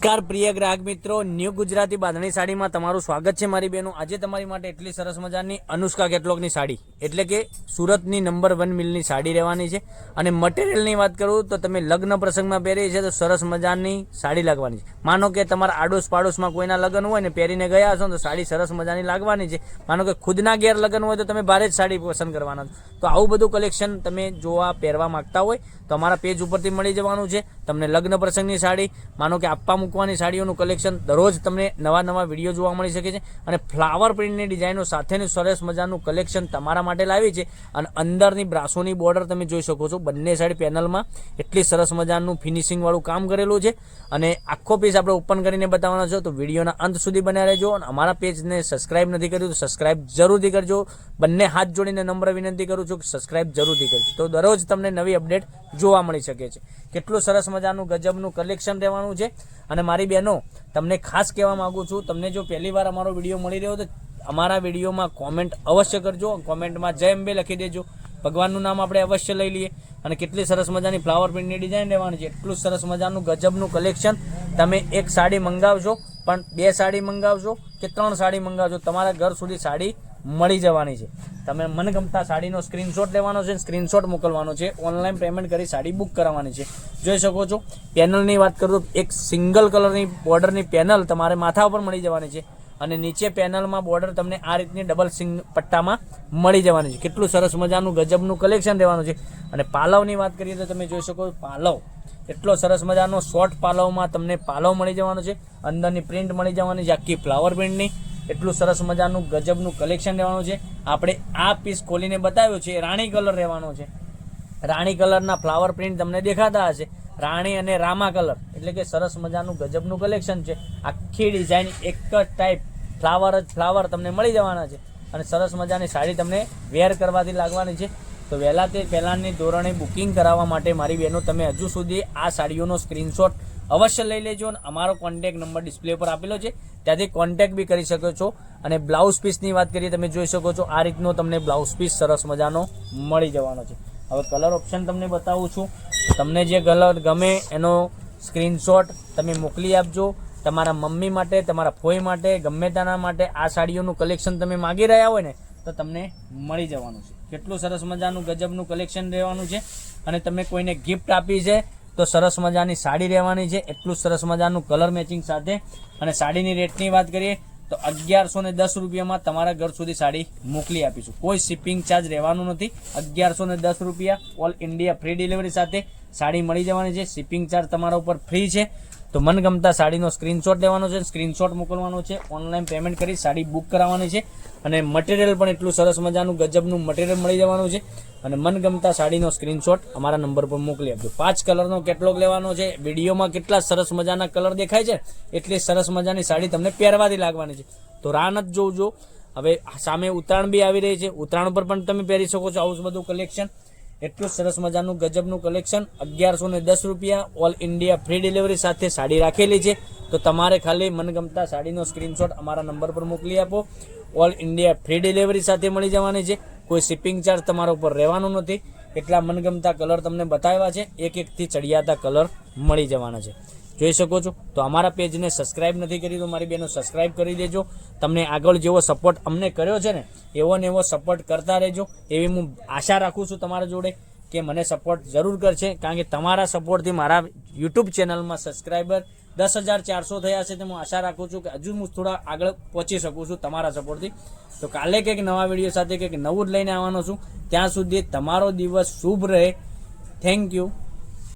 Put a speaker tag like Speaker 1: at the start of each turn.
Speaker 1: નમસ્કાર પ્રિય ગ્રાહક મિત્રો, ન્યૂ ગુજરાતી બાંધણી સાડીમાં તમારું સ્વાગત છે મારી બહેનો। આજે તમારી માટે એટલી સરસ મજાની અનુષ્કા કેટલોગની સાડી એટલે કે સુરતની નંબર 1 મિલની સાડી રહેવાની છે। અને મટીરિયલની વાત કરું તો તમે લગ્ન પ્રસંગમાં પહેરી છે તો સરસ મજાની સાડી લાગવાની છે। માનો કે તમારા આડોશ પાડોશમાં કોઈના લગ્ન હોય ને પહેરીને ગયા હશો તો સાડી સરસ મજાની લાગવાની છે। માનો કે ખુદના ઘેર લગ્ન હોય તો તમે ભારે જ સાડી પસંદ કરવાના છો। તો આવું બધું કલેક્શન તમે જોવા પહેરવા માંગતા હોય તો અમારા પેજ ઉપરથી મળી જવાનું છે તમને લગ્ન પ્રસંગની સાડી, માનો કે આપવા મૂકવાની સાડીઓનું કલેક્શન દરરોજ તમને નવા નવા વિડીયો જોવા મળી શકે છે। અને ફ્લાવર પ્રિન્ટની ડિઝાઇનો સાથેનું સરસ મજાનું કલેક્શન તમારા માટે લાવી છે। અને અંદરની બ્રાસોની બોર્ડર તમે જોઈ શકો છો, બંને સાઈડ પેનલમાં એટલી સરસ મજાનું ફિનિશિંગવાળું કામ કરેલું છે। અને આખો પીસ આપણે ઓપન કરીને બતાવવાનો છે તો વિડીયોના અંત સુધી બન્યા રહેજો। અને અમારા પેજને સબસ્ક્રાઇબ નથી કર્યું તો સબસ્ક્રાઇબ જરૂરથી કરજો। બંને હાથ જોડીને નમ્ર વિનંતી કરું છું કે સબસ્ક્રાઇબ જરૂરથી કરજો તો દરરોજ તમને નવી અપડેટ જોવા મળી શકે છે। કેટલું સરસ મજાનું ગજબનું કલેક્શન રહેવાનું છે। અને મારી બહેનો તમને ખાસ કહેવા માગું છું, તમને જો પહેલી વાર અમારો વિડીયો મળી રહ્યો તો અમારા વિડીયોમાં કોમેન્ટ અવશ્ય કરજો, કોમેન્ટમાં જય અંબે લખી દેજો, ભગવાનનું નામ આપણે અવશ્ય લઈ લઈએ। અને કેટલી સરસ મજાની ફ્લાવર પ્રિન્ટની ડિઝાઇન રહેવાની છે, એટલું સરસ મજાનું ગજબનું કલેક્શન। તમે એક સાડી મંગાવશો પણ 2 સાડી મંગાવશો કે 3 સાડી મંગાવશો તમારા ઘર સુધી સાડી મળી જવાની છે। તમે મનગમતા સાડીનો સ્ક્રીનશોટ લેવાનો છે, સ્ક્રીનશોટ મોકલવાનો છે, ઓનલાઈન પેમેન્ટ કરી સાડી બુક કરવાની છે। જોઈ શકો છો પેનલની વાત કરું તો એક સિંગલ કલરની બોર્ડરની પેનલ તમારે માથા ઉપર મળી જવાની છે। અને નીચે પેનલમાં બોર્ડર તમને આ રીતની ડબલ પટ્ટામાં મળી જવાની છે। કેટલું સરસ મજાનું ગજબનું કલેક્શન રહેવાનું છે। અને પાલવની વાત કરીએ તો તમે જોઈ શકો પાલવ એટલો સરસ મજાનો શોર્ટ પાલવમાં તમને પાલવ મળી જવાનો છે, અંદરની પ્રિન્ટ મળી જવાની છે આખી ફ્લાવર પ્રિન્ટની। એટલું સરસ મજાનું ગજબનું કલેક્શન રહેવાનું છે। આપણે આ પીસ ખોલીને બતાવ્યો છે રાણી કલર રહેવાનો છે, રાણી કલરના ફ્લાવર પ્રિન્ટ તમને દેખાતા હશે, રાણી અને રામા કલર એટલે કે સરસ મજાનું ગજબનું કલેક્શન છે। આખી ડિઝાઇન એક જ ટાઈપ ફ્લાવર તમને મળી જવાના છે। અને સરસ મજાની સાડી તમને વેર કરવાથી લાગવાની છે। તો વહેલા તે પહેલાંની ધોરણે બુકિંગ કરાવવા માટે મારી બહેનો તમે હજુ સુધી આ સાડીઓનો સ્ક્રીનશોટ અવશ્ય લઈ લેજો। અને અમારો કોન્ટેક્ટ નંબર ડિસ્પ્લે પર આપેલો છે, ત્યાંથી કોન્ટેક્ટ બી કરી શકો છો। અને બ્લાઉઝ પીસની વાત કરીએ તમે જોઈ શકો છો આ રીતનો તમને બ્લાઉઝ પીસ સરસ મજાનો મળી જવાનો છે। હવે કલર ઓપ્શન તમને બતાવું છું, તમને જે કલર ગમે એનો સ્ક્રીનશોટ તમે મોકલી આપજો। તમારા મમ્મી માટે, તમારા ફોઈ માટે, ગમે તેના માટે આ સાડીઓનું કલેક્શન તમે માગી રહ્યા હોય ને તો તમને મળી જવાનું છે। કેટલું સરસ મજાનું ગજબનું કલેક્શન રહેવાનું છે। અને તમે કોઈને ગિફ્ટ આપી છે તો સરસ મજાની સાડી રહેવાની છે, એટલું સરસ મજાનું કલર મેચિંગ સાથે। અને સાડીની રેટની વાત કરીએ તો 1110 રૂપિયામાં તમારા ઘર સુધી સાડી મોકલી આપીશું, કોઈ શિપિંગ ચાર્જ રહેવાનું નથી। 1110 રૂપિયા ઓલ ઇન્ડિયા ફ્રી ડિલિવરી સાથે સાડી મળી જવાની છે, શિપિંગ ચાર્જ તમારા ઉપર ફ્રી છે। તો મનગમતા સાડીનો સ્ક્રીનશોટ લેવાનો છે, સ્ક્રીનશોટ મોકલવાનો છે, ઓનલાઈન પેમેન્ટ કરી સાડી બુક કરાવવાની છે। અને મટીરિયલ પણ એટલું સરસ મજાનું ગજબનું મટીરિયલ મળી જવાનું છે। અને મનગમતા સાડીનો સ્ક્રીનશોટ અમારા નંબર પર મોકલી આપજો। 5 કલરનો કેટલોગ લેવાનો છે। વિડીયોમાં કેટલા સરસ મજાના કલર દેખાય છે એટલી સરસ મજાની સાડી તમને પહેરવાથી લાગવાની છે। તો રાહ નથી જોજો, હવે સામે ઉત્તરાયણ બી આવી રહી છે, ઉત્તરાયણ પર પણ તમે પહેરી શકો છો આવું બધું કલેક્શન। એટલું સરસ મજાનું ગજબનું કલેક્શન 1110 રૂપિયા ઓલ ઇન્ડિયા ફ્રી ડિલિવરી સાથે સાડી રાખેલી છે। તો તમારે ખાલી મનગમતા સાડીનો સ્ક્રીનશોટ અમારા નંબર પર મોકલી આપો, ઓલ ઇન્ડિયા ફ્રી ડિલિવરી સાથે મળી જવાની છે, કોઈ શિપિંગ ચાર્જ તમારા ઉપર રહેવાનું નથી। એટલા મનગમતા કલર તમને બતાવ્યા છે, એક એકથી ચડિયાતા કલર મળી જવાના છે, જોઈ શકો છો। તો અમારા પેજને સબસ્ક્રાઇબ નથી કરી તો મારી બહેનો સબસ્ક્રાઇબ કરી દેજો। તમને આગળ જેવો સપોર્ટ અમને કર્યો છે ને એવો ને એવો સપોર્ટ કરતા રહેજો, એવી હું આશા રાખું છું તમારા જોડે કે મને સપોર્ટ જરૂર કરશે। કારણ કે તમારા સપોર્ટથી મારા યુટ્યુબ ચેનલમાં સબસ્ક્રાઈબર 10,400 થયા છે, તો હું આશા રાખું છું કે હજુ હું થોડા આગળ પહોંચી શકું છું તમારા સપોર્ટથી। તો કાલે કંઈક નવા વિડીયો સાથે કંઈક નવું જ લઈને આવવાનો છું, ત્યાં સુધી તમારો દિવસ શુભ રહે। Thank you.